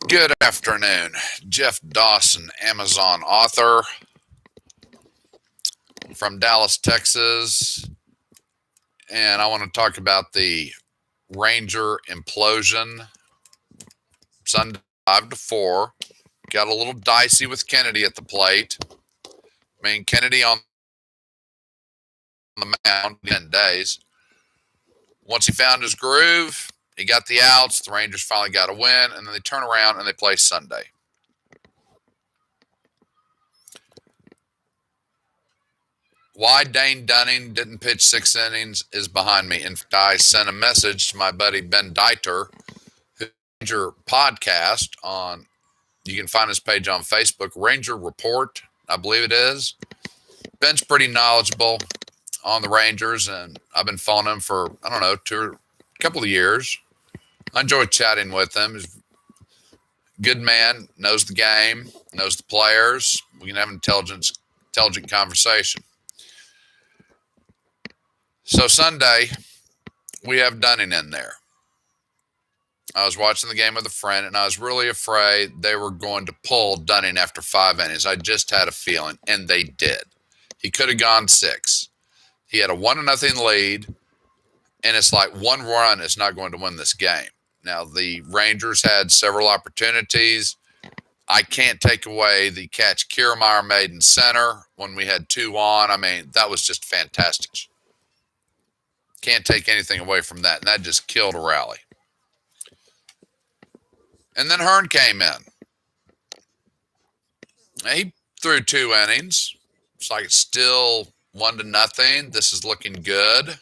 Good afternoon. Jeff Dawson, Amazon author from Dallas, Texas. And I want to talk about the Ranger implosion Sunday 5-4. Got a little dicey with Kennedy at the plate. I mean, Kennedy on the mound 10 days. Once he found his groove, he got the outs. The Rangers finally got a win, and then they turn around and they play Sunday. Why Dane Dunning didn't pitch 6 innings is behind me. In fact, I sent a message to my buddy Ben Dieter, Ranger podcast on, you can find his page on Facebook, Ranger Report, I believe it is. Ben's pretty knowledgeable on the Rangers, and I've been following him for, I don't know, a couple of years. I enjoy chatting with him. He's a good man, knows the game, knows the players. We can have an intelligent conversation. So Sunday, we have Dunning in there. I was watching the game with a friend, and I was really afraid they were going to pull Dunning after 5 innings. I just had a feeling, and they did. He could have gone 6. He had a 1-0 lead, and it's like one run is not going to win this game. Now, the Rangers had several opportunities. I can't take away the catch Kiermaier made in center when we had 2 on. I mean, that was just fantastic. Can't take anything away from that, and that just killed a rally. And then Hearn came in. He threw 2 innings. It's like it's still 1-0. This is looking good.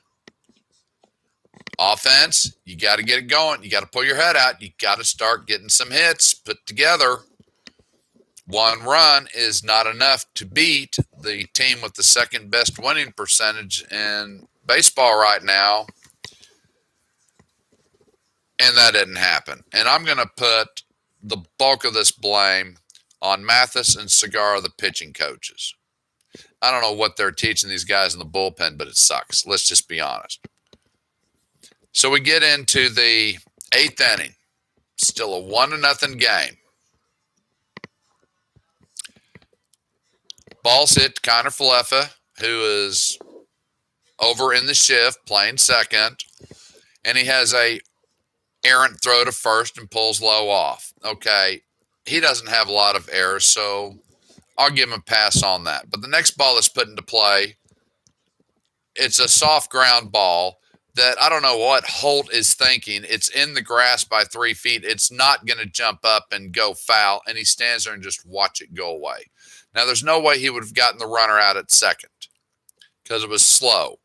Offense, you got to get it going. You got to pull your head out. You got to start getting some hits put together. 1 run is not enough to beat the team with the second best winning percentage in baseball right now. And that didn't happen. And I'm going to put the bulk of this blame on Mathis and Segarra, the pitching coaches. I don't know what they're teaching these guys in the bullpen, but it sucks. Let's just be honest. So we get into the 8th inning. Still a 1-0 game. Ball's hit to Connor Falefa, who is over in the shift playing second. And he has a errant throw to first and pulls low off. Okay, he doesn't have a lot of errors, so I'll give him a pass on that. But the next ball that's put into play, it's a soft ground ball that I don't know what Holt is thinking. It's in the grass by 3 feet. It's not going to jump up and go foul, and he stands there and just watch it go away. Now, there's no way he would have gotten the runner out at second because it was slow.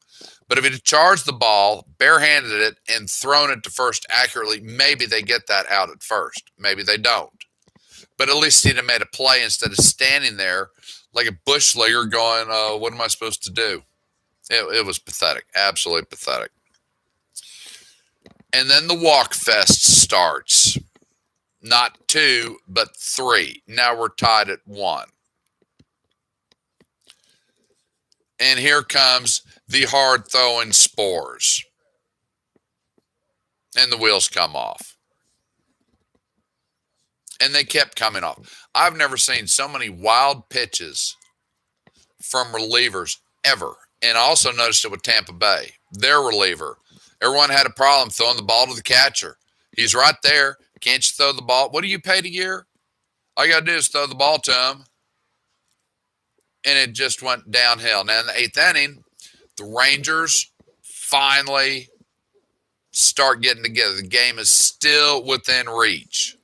But if he'd have charged the ball, barehanded it, and thrown it to first accurately, maybe they get that out at first. Maybe they don't. But at least he'd have made a play instead of standing there like a bush leaguer going, what am I supposed to do? It was pathetic, absolutely pathetic. And then the walk fest starts. Not 2, but 3. Now we're tied at 1. And here comes the hard throwing spores. And the wheels come off. And they kept coming off. I've never seen so many wild pitches from relievers ever. And I also noticed it with Tampa Bay. Their reliever. Everyone had a problem throwing the ball to the catcher. He's right there. Can't you throw the ball? What do you paid a year? All you got to do is throw the ball to him. And it just went downhill. Now, in the 8th inning, the Rangers finally start getting together. The game is still within reach.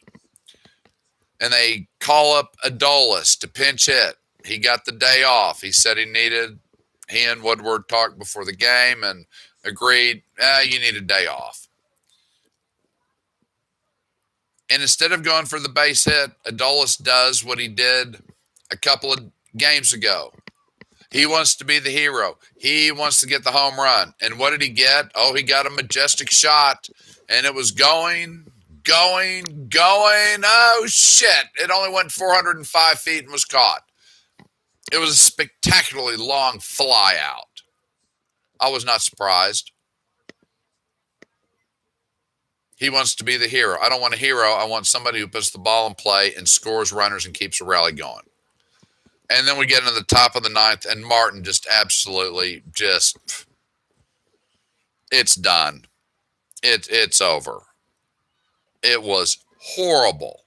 And they call up Adolis to pinch hit. He got the day off. He said he and Woodward talked before the game and agreed, you need a day off. And instead of going for the base hit, Adolis does what he did a couple of games ago. He wants to be the hero. He wants to get the home run. And what did he get? Oh, he got a majestic shot, and it was going. Oh, shit. It only went 405 feet and was caught. It was a spectacularly long fly out. I was not surprised. He wants to be the hero. I don't want a hero. I want somebody who puts the ball in play and scores runners and keeps the rally going. And then we get into the top of the ninth, and Martin just absolutely it's done. It's over. It was horrible.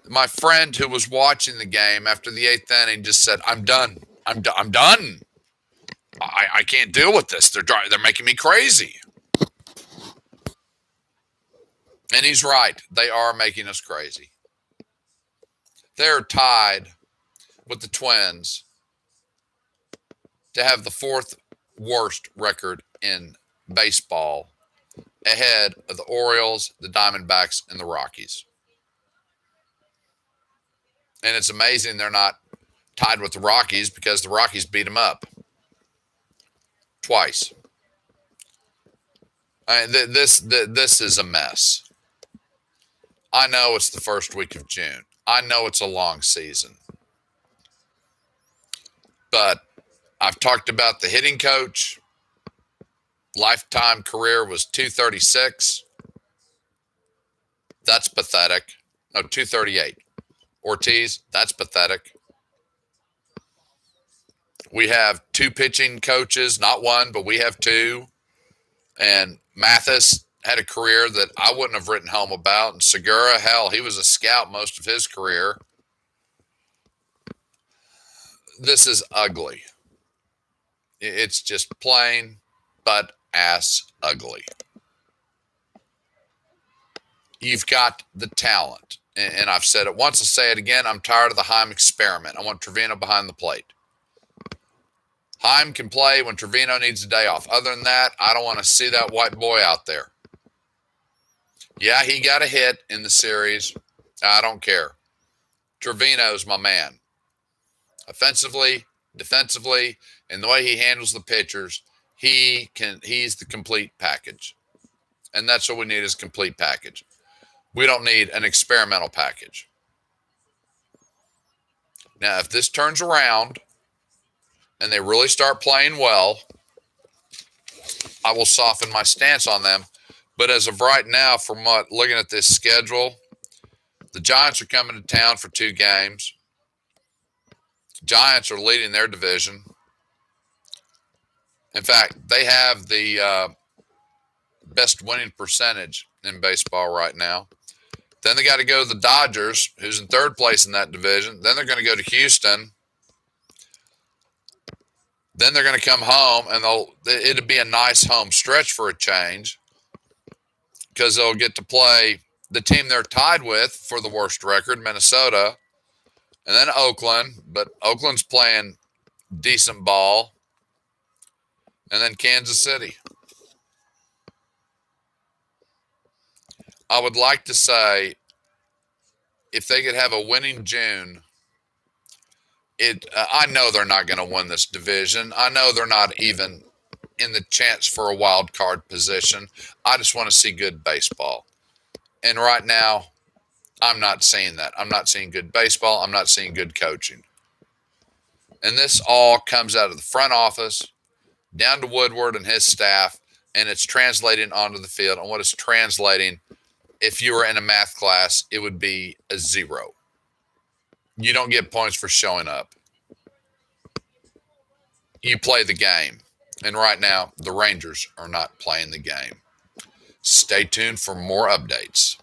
My friend who was watching the game after the eighth inning just said, "I'm done. I'm done. I can't deal with this. They're making me crazy." And he's right. They are making us crazy. They're tied with the Twins to have the fourth worst record in baseball, ahead of the Orioles, the Diamondbacks, and the Rockies. And it's amazing they're not tied with the Rockies because the Rockies beat them up twice. I mean, this is a mess. I know it's the first week of June. I know it's a long season. But I've talked about the hitting coach. Lifetime career was 236. That's pathetic. No, 238. Ortiz, that's pathetic. We have two pitching coaches, not one, but we have two. And Mathis had a career that I wouldn't have written home about. And Segura, hell, he was a scout most of his career. This is ugly. It's just plain butt ass ugly. You've got the talent. And I've said it once, I'll say it again. I'm tired of the Heim experiment. I want Trevino behind the plate. Heim can play when Trevino needs a day off. Other than that, I don't want to see that white boy out there. Yeah, he got a hit in the series. I don't care. Trevino's my man. Offensively, defensively, and the way he handles the pitchers, he's the complete package. And that's what we need, is a complete package. We don't need an experimental package. Now, if this turns around and they really start playing well, I will soften my stance on them. But as of right now, from looking at this schedule, the Giants are coming to town for 2 games. Giants are leading their division. In fact, they have the best winning percentage in baseball right now. Then they got to go to the Dodgers, who's in 3rd place in that division. Then they're going to go to Houston. Then they're going to come home, and it'll be a nice home stretch for a change, because they'll get to play the team they're tied with for the worst record, Minnesota, and then Oakland. But Oakland's playing decent ball. And then Kansas City. I would like to say, if they could have a winning June, I know they're not going to win this division. I know they're not even in the chance for a wild card position. I just want to see good baseball. And right now, I'm not seeing that. I'm not seeing good baseball. I'm not seeing good coaching. And this all comes out of the front office, down to Woodward and his staff, and it's translating onto the field. And what it's translating, if you were in a math class, it would be a 0. You don't get points for showing up. You play the game. And right now, the Rangers are not playing the game. Stay tuned for more updates.